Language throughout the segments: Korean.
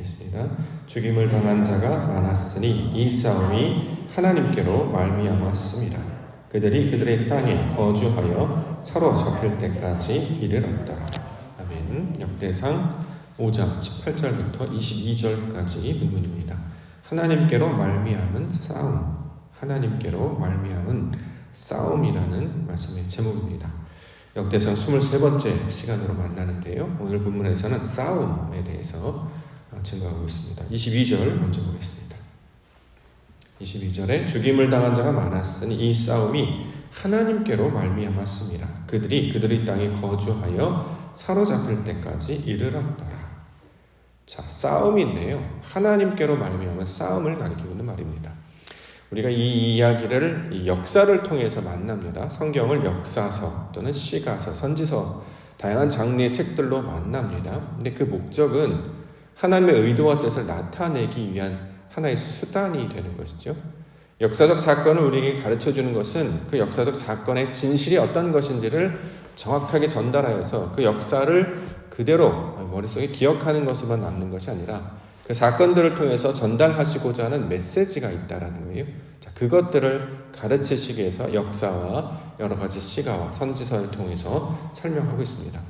읽겠습니다. 죽임을 당한 자가 많았으니 이 싸움이 하나님께로 말미암았습니다. 그들이 그들의 땅에 거주하여 사로잡힐 때까지 이르렀더라. 아멘. 역대상 5장 18절부터 22절까지 본문입니다. 하나님께로 말미암은 싸움, 하나님께로 말미암은 싸움이라는 말씀의 제목입니다. 역대상 23번째 시간으로 만나는데요. 오늘 본문에서는 싸움에 대해서 증거하고 있습니다. 22절 먼저 보겠습니다. 22절에 죽임을 당한 자가 많았으니 이 싸움이 하나님께로 말미암았습니다. 그들이 그들의 땅에 거주하여 사로잡힐 때까지 이르렀더라. 자, 싸움인데요. 하나님께로 말미암은 싸움을 가리키고 있는 말입니다. 우리가 이 이야기를 이 역사를 통해서 만납니다. 성경을 역사서 또는 시가서, 선지서 다양한 장르의 책들로 만납니다. 근데 그 목적은 하나님의 의도와 뜻을 나타내기 위한 하나의 수단이 되는 것이죠. 역사적 사건을 우리에게 가르쳐주는 것은 그 역사적 사건의 진실이 어떤 것인지를 정확하게 전달하여서 그 역사를 그대로 머릿속에 기억하는 것으로만 남는 것이 아니라 그 사건들을 통해서 전달하시고자 하는 메시지가 있다라는 거예요. 자, 그것들을 가르치시기 위해서 역사와 여러 가지 시가와 선지서를 통해서 설명하고 있습니다.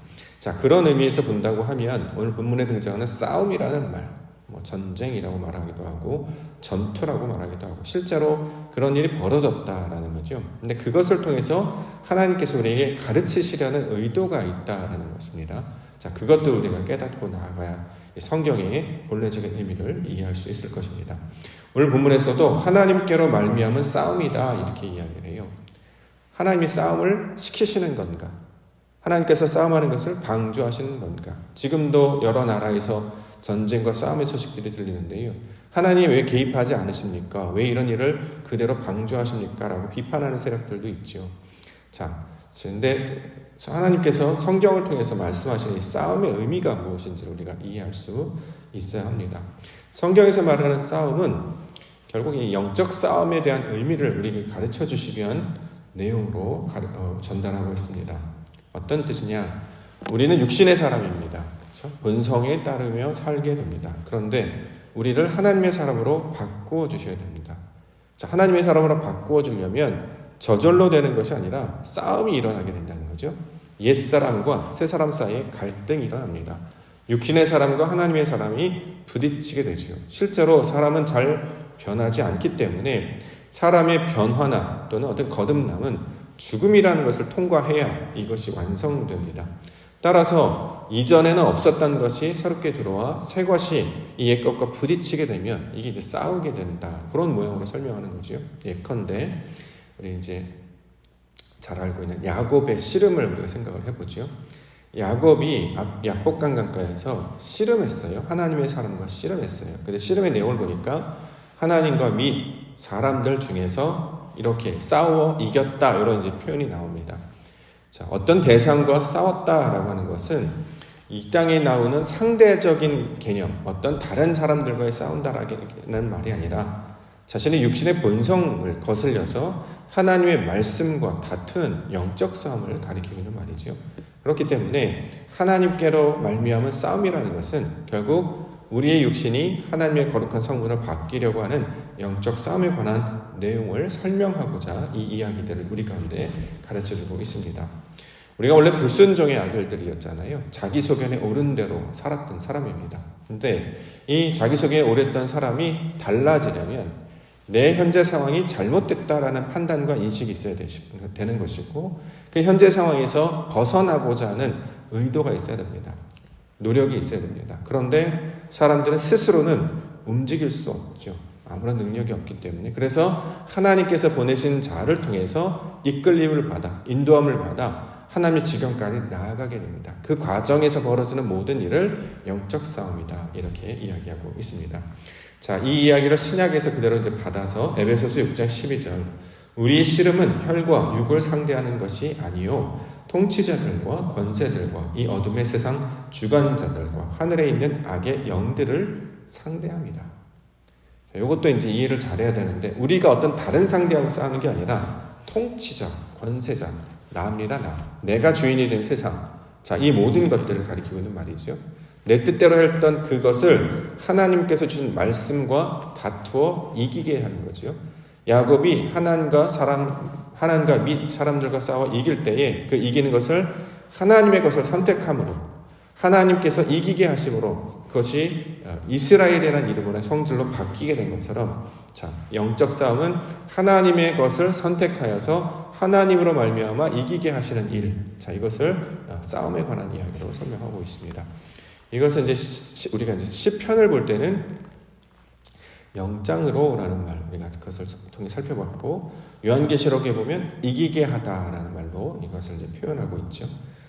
자, 그런 의미에서 본다고 하면 오늘 본문에 등장하는 싸움이라는 말, 전쟁이라고 말하기도 하고 전투라고 말하기도 하고 실제로 그런 일이 벌어졌다라는 거죠. 근데 그것을 통해서 하나님께서 우리에게 가르치시려는 의도가 있다라는 것입니다. 자, 그것도 우리가 깨닫고 나아가야 성경의 본래적인 의미를 이해할 수 있을 것입니다. 오늘 본문에서도 하나님께로 말미암은 싸움이다 이렇게 이야기를 해요. 하나님이 싸움을 시키시는 건가? 하나님께서 싸움하는 것을 방조하시는 건가? 지금도 여러 나라에서 전쟁과 싸움의 소식들이 들리는데요. 하나님이 왜 개입하지 않으십니까? 왜 이런 일을 그대로 방조하십니까? 라고 비판하는 세력들도 있죠. 자, 근데 하나님께서 성경을 통해서 말씀하시는 이 싸움의 의미가 무엇인지를 우리가 이해할 수 있어야 합니다. 성경에서 말하는 싸움은 결국 이 영적 싸움에 대한 의미를 우리에게 가르쳐 주시기 위한 내용으로 전달하고 있습니다. 어떤 뜻이냐? 우리는 육신의 사람입니다. 그렇죠? 본성에 따르며 살게 됩니다. 그런데 우리를 하나님의 사람으로 바꾸어 주셔야 됩니다. 자, 하나님의 사람으로 바꾸어 주려면 저절로 되는 것이 아니라 싸움이 일어나게 된다는 거죠. 옛사람과 새사람 사이에 갈등이 일어납니다. 육신의 사람과 하나님의 사람이 부딪히게 되죠. 실제로 사람은 잘 변하지 않기 때문에 사람의 변화나 또는 어떤 거듭남은 죽음이라는 것을 통과해야 이것이 완성됩니다. 따라서 이전에는 없었던 것이 새롭게 들어와 새 것이 이 옛 것과 부딪히게 되면 이게 이제 싸우게 된다. 그런 모양으로 설명하는 거죠. 예컨대 우리 이제 잘 알고 있는 야곱의 씨름을 우리가 생각을 해보죠. 야곱이 야복강 강가에서 씨름했어요. 하나님의 사람과 씨름했어요. 근데 씨름의 내용을 보니까 하나님과 및 사람들 중에서 이렇게 싸워 이겼다 이런 이제 표현이 나옵니다. 자, 어떤 대상과 싸웠다라고 하는 것은 이 땅에 나오는 상대적인 개념, 어떤 다른 사람들과의 싸운다라는 말이 아니라 자신의 육신의 본성을 거슬려서 하나님의 말씀과 다투는 영적 싸움을 가리키고 있는 말이죠. 그렇기 때문에 하나님께로 말미암은 싸움이라는 것은 결국 우리의 육신이 하나님의 거룩한 성분을 바뀌려고 하는 영적 싸움에 관한 내용을 설명하고자 이 이야기들을 우리 가운데 가르쳐주고 있습니다. 우리가 원래 불순종의 아들들이었잖아요. 자기 소견에 옳은 대로 살았던 사람입니다. 근데 이 자기 소견에 옳았던 사람이 달라지려면 내 현재 상황이 잘못됐다라는 판단과 인식이 있어야 되는 것이고 그 현재 상황에서 벗어나고자 하는 의도가 있어야 됩니다. 노력이 있어야 됩니다. 그런데 사람들은 스스로는 움직일 수 없죠. 아무런 능력이 없기 때문에. 그래서 하나님께서 보내신 자를 통해서 이끌림을 받아 인도함을 받아 하나님의 지경까지 나아가게 됩니다. 그 과정에서 벌어지는 모든 일을 영적 싸움이다 이렇게 이야기하고 있습니다. 자, 이 이야기를 신약에서 그대로 이제 받아서 에베소서 6장 12절 우리의 씨름은 혈과 육을 상대하는 것이 아니요 통치자들과 권세들과 이 어둠의 세상 주관자들과 하늘에 있는 악의 영들을 상대합니다. 자, 이것도 이제 이해를 잘해야 되는데 우리가 어떤 다른 상대하고 싸우는 게 아니라 통치자, 권세자, 나입니다. 내가 주인이 된 세상. 자, 이 모든 것들을 가리키고 있는 말이죠. 내 뜻대로 했던 그것을 하나님께서 주신 말씀과 다투어 이기게 하는 거죠. 야곱이 하나님과 및 사람들과 싸워 이길 때에 그 이기는 것을 하나님의 것을 선택함으로 하나님께서 이기게 하심으로 그것이 이스라엘이라는 이름으로 성질로 바뀌게 된 것처럼, 자, 영적 싸움은 하나님의 것을 선택하여서 하나님으로 말미암아 이기게 하시는 일. 자, 이것을 싸움에 관한 이야기로 설명하고 있습니다. 이것은 이제 우리가 이제 시편을 볼 때는 영장으로라는 말, 우리가 그것을 통해 살펴봤고, 요한계시록에 보면 이기게 하다라는 말로 이것을 이제 표현하고 있죠.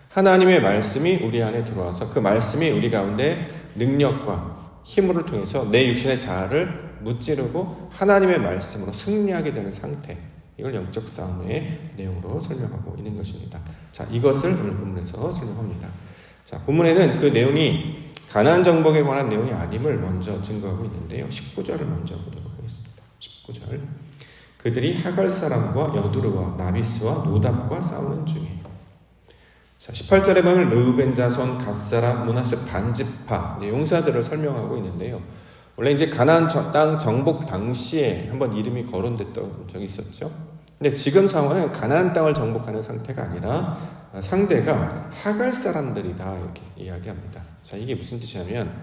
하나님의 말씀이 우리 안에 들어와서 그 말씀이 우리 가운데 능력과 힘을 통해서 내 육신의 자아를 무찌르고 하나님의 말씀으로 승리하게 되는 상태, 이걸 영적 싸움의 내용으로 설명하고 있는 것입니다. 자, 이것을 오늘 본문에서 설명합니다. 자, 본문에는 그 내용이 가나안 정복에 관한 내용이 아님을 먼저 증거하고 있는데요. 19절을 먼저 보도록 하겠습니다. 19절. 그들이 하갈 사람과 여두르와 나비스와 노답과 싸우는 중에. 자, 18절에 보면 르우벤 자손, 갓 사람, 므낫세 반지파 용사들을 설명하고 있는데요. 원래 이제 가나안 땅 정복 당시에 한번 이름이 거론됐던 적이 있었죠. 근데 지금 상황은 가나안 땅을 정복하는 상태가 아니라 상대가 하갈 사람들이다, 이렇게 이야기합니다. 자, 이게 무슨 뜻이냐면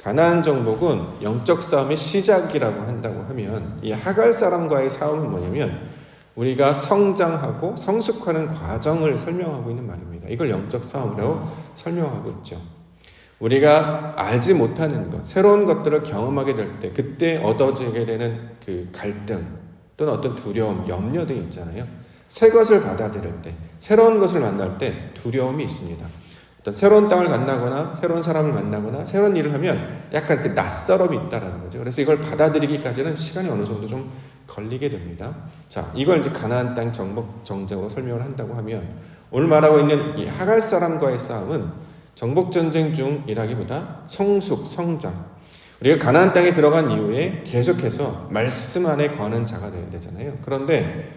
가나안 정복은 영적 싸움의 시작이라고 한다고 하면 이 하갈 사람과의 싸움은 뭐냐면 우리가 성장하고 성숙하는 과정을 설명하고 있는 말입니다. 이걸 영적 싸움으로 설명하고 있죠. 우리가 알지 못하는 것, 새로운 것들을 경험하게 될 때 그때 얻어지게 되는 그 갈등 또는 어떤 두려움, 염려 등이 있잖아요. 새 것을 받아들일 때, 새로운 것을 만날 때 두려움이 있습니다. 어떤 새로운 땅을 만나거나 새로운 사람을 만나거나 새로운 일을 하면 약간 그 낯설음이 있다는 거죠. 그래서 이걸 받아들이기까지는 시간이 어느 정도 좀 걸리게 됩니다. 자, 이걸 이제 가나안 땅 정복 전쟁으로 설명을 한다고 하면 오늘 말하고 있는 이 하갈 사람과의 싸움은 정복 전쟁 중이라기보다 성숙, 성장. 우리가 가나안 땅에 들어간 이후에 계속해서 말씀 안에 거하는 자가 되어야 되잖아요. 그런데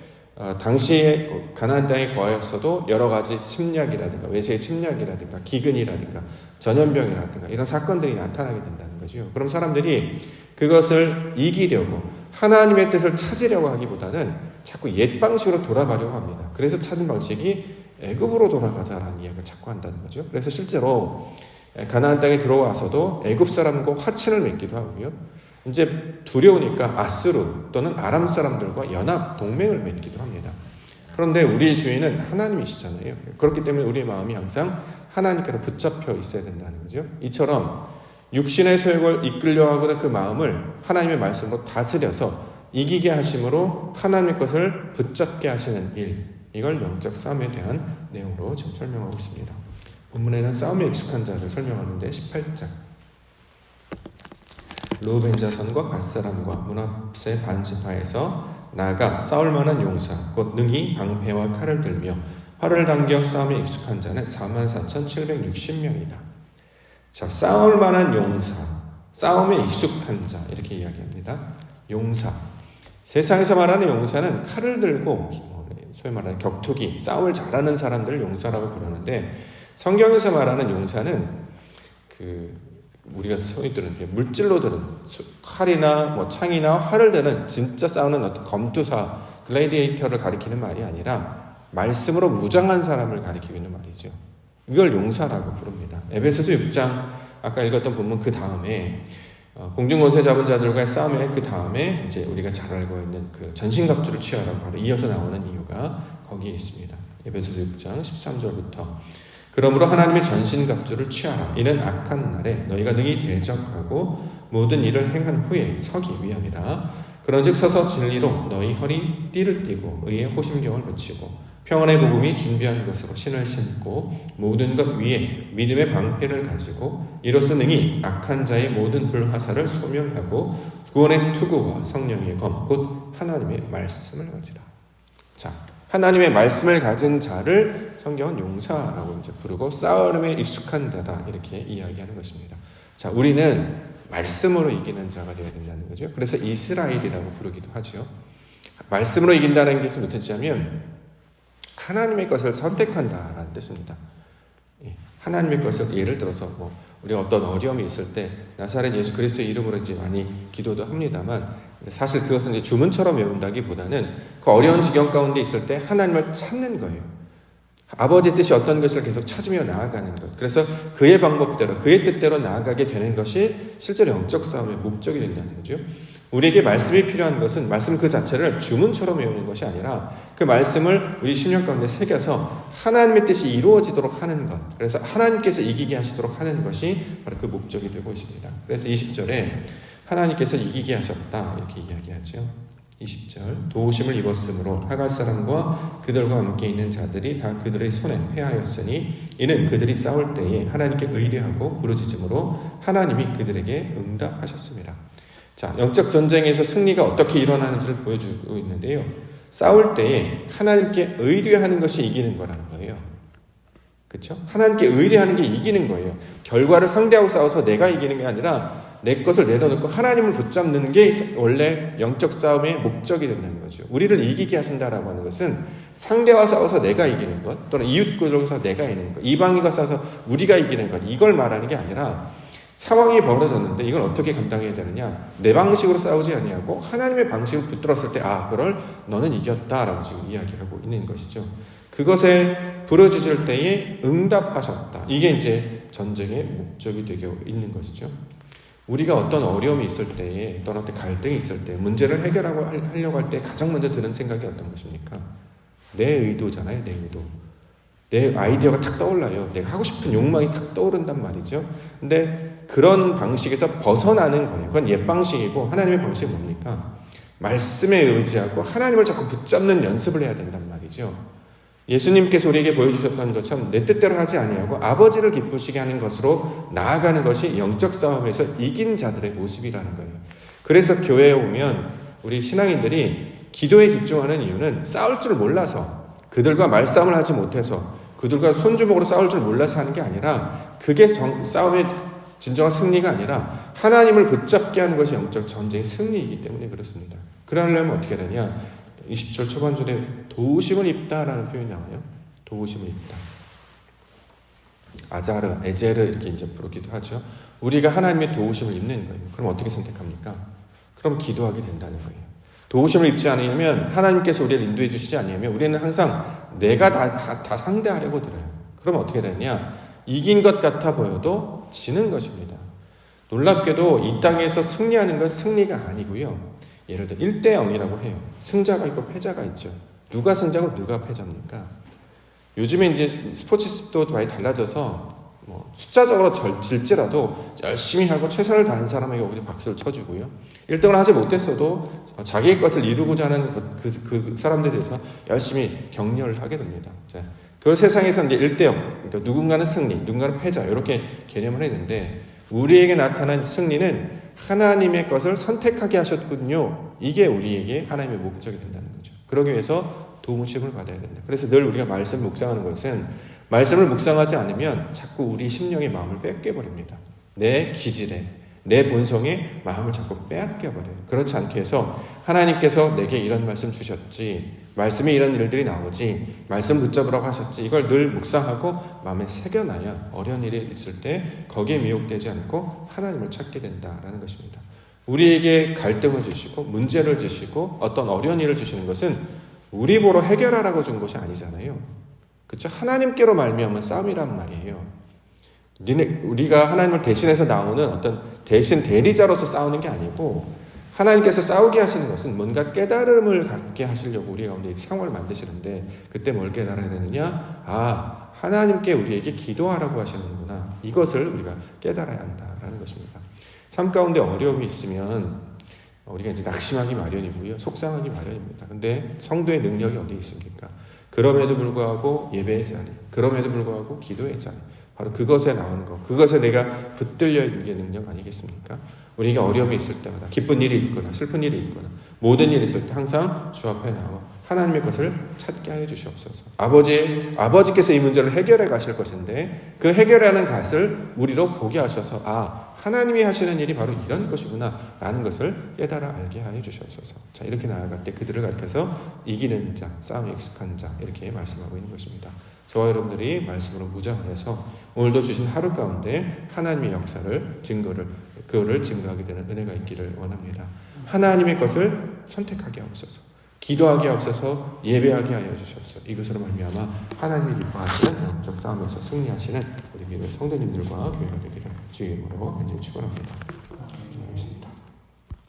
당시에 가나안 땅에 거하였어도 여러 가지 침략이라든가 외세의 침략이라든가 기근이라든가 전염병이라든가 이런 사건들이 나타나게 된다는 거죠. 그럼 사람들이 그것을 이기려고 하나님의 뜻을 찾으려고 하기보다는 자꾸 옛 방식으로 돌아가려고 합니다. 그래서 찾는 방식이 애굽으로 돌아가자라는 이야기를 자꾸 한다는 거죠. 그래서 실제로 가나안 땅에 들어와서도 애굽 사람과 화친을 맺기도 하고요. 이제 두려우니까 아수르 또는 아람 사람들과 연합 동맹을 맺기도 합니다. 그런데 우리의 주인은 하나님이시잖아요. 그렇기 때문에 우리의 마음이 항상 하나님께로 붙잡혀 있어야 된다는 거죠. 이처럼 육신의 소욕을 이끌려 하고는 그 마음을 하나님의 말씀으로 다스려서 이기게 하심으로 하나님의 것을 붙잡게 하시는 일, 이걸 영적 싸움에 대한 내용으로 지금 설명하고 있습니다. 본문에는 싸움에 익숙한 자를 설명하는데 18장 르우벤 자손과 갓 사람과 므낫세 반지파에서 나가 싸울 만한 용사 곧 능히 방패와 칼을 들며 활을 당겨 싸움에 익숙한 자는 44,760명이다. 자, 싸울 만한 용사, 싸움에 익숙한 자, 이렇게 이야기합니다. 용사, 세상에서 말하는 용사는 칼을 들고 소위 말하는 격투기, 싸움을 잘하는 사람들을 용사라고 부르는데, 성경에서 말하는 용사는 우리가 소위 들은 물질로 들은 칼이나 뭐 창이나 활을 드는 진짜 싸우는 어떤 검투사, 글래디에이터를 가리키는 말이 아니라 말씀으로 무장한 사람을 가리키고 있는 말이죠. 이걸 용사라고 부릅니다. 에베소서 6장 아까 읽었던 본문 그 다음에 공중권세 잡은 자들과의 싸움에 그 다음에 이제 우리가 잘 알고 있는 그 전신갑주를 취하라고 바로 이어서 나오는 이유가 거기에 있습니다. 에베소서 6장 13절부터 그러므로 하나님의 전신갑주를 취하라. 이는 악한 날에 너희가 능히 대적하고 모든 일을 행한 후에 서기 위함이라. 그런즉 서서 진리로 너희 허리 띠를 띠고 의의 호심경을 붙이고 평안의 복음이 준비한 것으로 신을 신고 모든 것 위에 믿음의 방패를 가지고 이로써 능히 악한 자의 모든 불화살을 소멸하고 구원의 투구와 성령의 검 곧 하나님의 말씀을 가지라. 자, 하나님의 말씀을 가진 자를 성경은 용사라고 이제 부르고 싸움에 익숙한 자다 이렇게 이야기하는 것입니다. 자, 우리는 말씀으로 이기는 자가 되어야 된다는 거죠. 그래서 이스라엘이라고 부르기도 하죠. 말씀으로 이긴다는 게 무슨 뜻이냐면 하나님의 것을 선택한다라는 뜻입니다. 하나님의 것을 예를 들어서 우리가 어떤 어려움이 있을 때 나사렛 예수 그리스도의 이름으로 이제 많이 기도도 합니다만, 사실 그것은 이제 주문처럼 외운다기보다는 그 어려운 지경 가운데 있을 때 하나님을 찾는 거예요. 아버지의 뜻이 어떤 것을 계속 찾으며 나아가는 것. 그래서 그의 방법대로, 그의 뜻대로 나아가게 되는 것이 실제로 영적 싸움의 목적이 된다는 거죠. 우리에게 말씀이 필요한 것은 말씀 그 자체를 주문처럼 외우는 것이 아니라 그 말씀을 우리 심령 가운데 새겨서 하나님의 뜻이 이루어지도록 하는 것. 그래서 하나님께서 이기게 하시도록 하는 것이 바로 그 목적이 되고 있습니다. 그래서 20절에 하나님께서 이기게 하셨다 이렇게 이야기하죠. 20절 도우심을 입었으므로 하갈 사람과 그들과 함께 있는 자들이 다 그들의 손에 패하였으니 이는 그들이 싸울 때에 하나님께 의뢰하고 부르짖음으로 하나님이 그들에게 응답하셨습니다. 자, 영적 전쟁에서 승리가 어떻게 일어나는지를 보여주고 있는데요. 싸울 때에 하나님께 의뢰하는 것이 이기는 거라는 거예요. 그렇죠? 하나님께 의뢰하는 게 이기는 거예요. 결과를 상대하고 싸워서 내가 이기는 게 아니라 내 것을 내려놓고 하나님을 붙잡는 게 원래 영적 싸움의 목적이 된다는 거죠. 우리를 이기게 하신다라고 하는 것은 상대와 싸워서 내가 이기는 것, 또는 이웃들과 싸워서 내가 이기는 것, 이방인과 싸워서 우리가 이기는 것, 이걸 말하는 게 아니라 상황이 벌어졌는데 이걸 어떻게 감당해야 되느냐, 내 방식으로 싸우지 아니하고 하나님의 방식을 붙들었을 때 그걸 너는 이겼다라고 지금 이야기하고 있는 것이죠. 그것에 부르짖을 때에 응답하셨다. 이게 이제 전쟁의 목적이 되고 있는 것이죠. 우리가 어떤 어려움이 있을 때에, 어떤 갈등이 있을 때, 문제를 하려고 할 때 가장 먼저 드는 생각이 어떤 것입니까? 내 의도잖아요, 내 의도. 내 아이디어가 탁 떠올라요. 내가 하고 싶은 욕망이 탁 떠오른단 말이죠. 근데 그런 방식에서 벗어나는 거예요. 그건 옛 방식이고, 하나님의 방식이 뭡니까? 말씀에 의지하고 하나님을 자꾸 붙잡는 연습을 해야 된단 말이죠. 예수님께서 우리에게 보여주셨던 것처럼 내 뜻대로 하지 아니하고 아버지를 기쁘시게 하는 것으로 나아가는 것이 영적 싸움에서 이긴 자들의 모습이라는 거예요. 그래서 교회에 오면 우리 신앙인들이 기도에 집중하는 이유는 싸울 줄 몰라서, 그들과 말싸움을 하지 못해서, 그들과 손주먹으로 싸울 줄 몰라서 하는 게 아니라, 그게 싸움의 진정한 승리가 아니라 하나님을 붙잡게 하는 것이 영적 전쟁의 승리이기 때문에 그렇습니다. 그러려면 어떻게 되냐? 20절 초반절에 도우심을 입다라는 표현이 나와요. 도우심을 입다. 아자르, 에제르 이렇게 이제 부르기도 하죠. 우리가 하나님의 도우심을 입는 거예요. 그럼 어떻게 선택합니까? 그럼 기도하게 된다는 거예요. 도우심을 입지 않으면 하나님께서 우리를 인도해 주시지 않으면 우리는 항상 내가 다 상대하려고 들어요. 그럼 어떻게 되냐? 이긴 것 같아 보여도 지는 것입니다. 놀랍게도 이 땅에서 승리하는 건 승리가 아니고요. 예를 들어 1대 0이라고 해요. 승자가 있고 패자가 있죠. 누가 승자고 누가 패자입니까? 요즘에 이제 스포츠도 많이 달라져서 숫자적으로 질지라도 열심히 하고 최선을 다한 사람에게 우리 박수를 쳐주고요. 1등을 하지 못했어도 자기의 것을 이루고자 하는 그 사람들에 대해서 열심히 격려를 하게 됩니다. 자, 그 세상에서 이제 1대 0, 그러니까 누군가는 승리, 누군가는 패자 이렇게 개념을 했는데, 우리에게 나타난 승리는 하나님의 것을 선택하게 하셨군요. 이게 우리에게 하나님의 목적이 된다는 거죠. 그러기 위해서 도우심을 받아야 된다. 그래서 늘 우리가 말씀 묵상하는 것은, 말씀을 묵상하지 않으면 자꾸 우리 심령의 마음을 뺏겨버립니다. 내 기질에, 내 본성에 마음을 자꾸 빼앗겨버려요. 그렇지 않게 해서 하나님께서 내게 이런 말씀 주셨지, 말씀에 이런 일들이 나오지, 말씀 붙잡으라고 하셨지, 이걸 늘 묵상하고 마음에 새겨놔야 어려운 일이 있을 때 거기에 미혹되지 않고 하나님을 찾게 된다라는 것입니다. 우리에게 갈등을 주시고 문제를 주시고 어떤 어려운 일을 주시는 것은 우리 보러 해결하라고 준 것이 아니잖아요. 그렇죠? 하나님께로 말미암은 싸움이란 말이에요. 우리가 하나님을 대신해서 나오는 어떤 대신 대리자로서 싸우는 게 아니고, 하나님께서 싸우게 하시는 것은 뭔가 깨달음을 갖게 하시려고 우리 가운데 상황을 만드시는데, 그때 뭘 깨달아야 되느냐? 하나님께 우리에게 기도하라고 하시는구나. 이것을 우리가 깨달아야 한다라는 것입니다. 삶 가운데 어려움이 있으면 우리가 이제 낙심하기 마련이고요. 속상하기 마련입니다. 근데 성도의 능력이 어디에 있습니까? 그럼에도 불구하고 예배의 자리, 그럼에도 불구하고 기도의 자리, 바로 그것에 나오는 것, 그것에 내가 붙들려 있는 게 능력 아니겠습니까? 우리에게 어려움이 있을 때마다, 기쁜 일이 있거나 슬픈 일이 있거나 모든 일이 있을 때 항상 주 앞에 나와 하나님의 것을 찾게 하여 주시옵소서. 아버지께서 이 문제를 해결해 가실 것인데, 그 해결하는 것을 우리로 보게 하셔서 하나님이 하시는 일이 바로 이런 것이구나 라는 것을 깨달아 알게 하여 주시옵소서. 자, 이렇게 나아갈 때 그들을 가리켜서 이기는 자, 싸움에 익숙한 자 이렇게 말씀하고 있는 것입니다. 저와 여러분들이 말씀으로 무장해서 오늘도 주신 하루 가운데 하나님의 역사를 그거를 증거하게 되는 은혜가 있기를 원합니다. 하나님의 것을 선택하게 하옵소서. 기도하게 하옵소서. 예배하게 하여 주시옵소서. 이것으로 말미암아 하나님이 기뻐하시는 영적 싸움에서 승리하시는 우리 믿음의 성도님들과 교회가 되기를 주의 이름으로 간절히 축원합니다.